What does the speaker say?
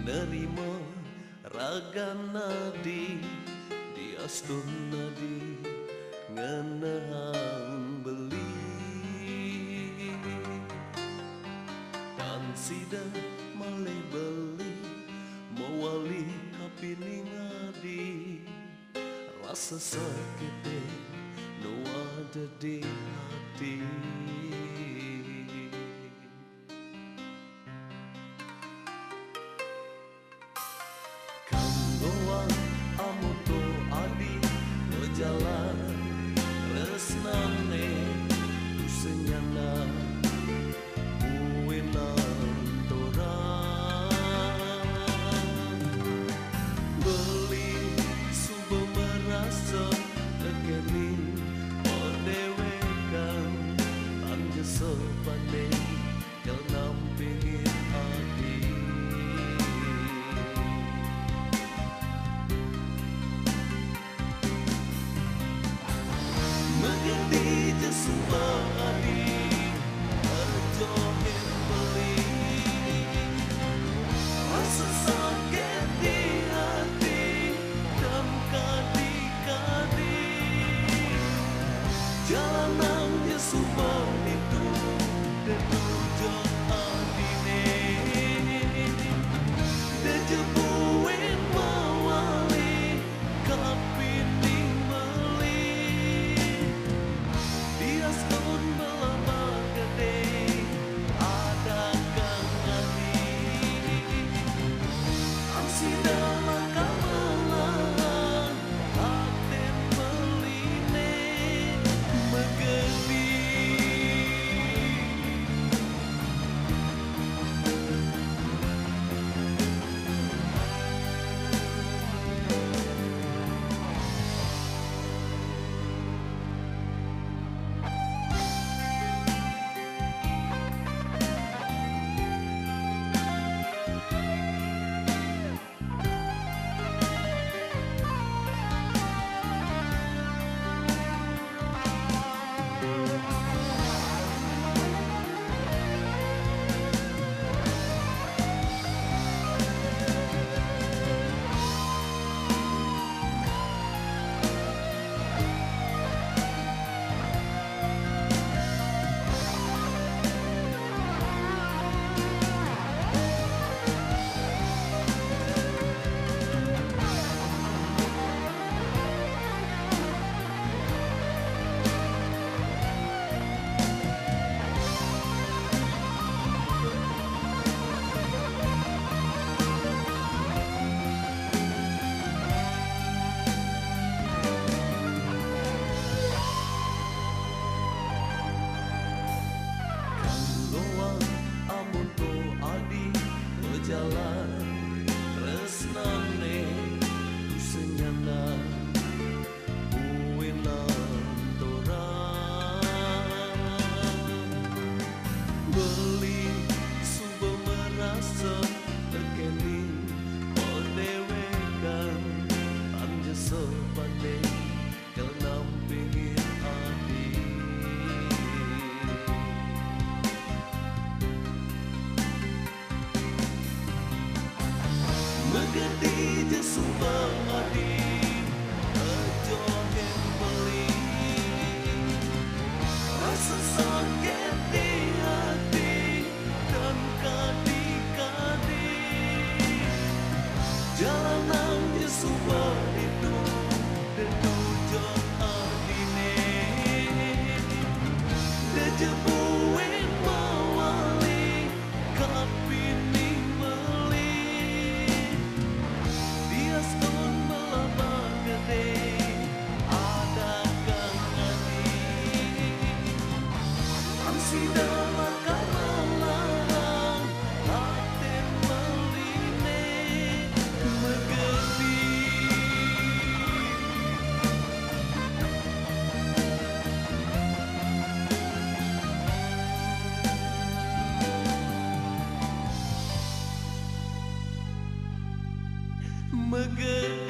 nerima ragana di astun nadi ngenehang beli dan sida malih beli mawali kapining adi rasa sakit no ada di hati. Amuto adi berjalan resnane senyana uenan torang beli subuh merasa tekeni perdewekan tanja sepandai yang nampingin hati. Mengerti jesumpah adi terjohin beli rasa sakit di hati dan kadi-kadi jalanan jesumpah itu dan tujuh adine dan jebuin mawali kapining beli astun belama gede ada kang adi amsida maka malah aten beline megedi. Jalan resnane senyana uenan torang beli subuh merasa tekeni perdewekan tanja sepandai yang nampingin hati. Mengerti jesumpah adi terjohin beli rasa sakit di hati dan kadi-kadi jalanan jesumpah itu dan tujuh adine dan jebuin mawali kapining beli astun belama gede ada kang adi amsida maka malah aten beline megedi. Megedi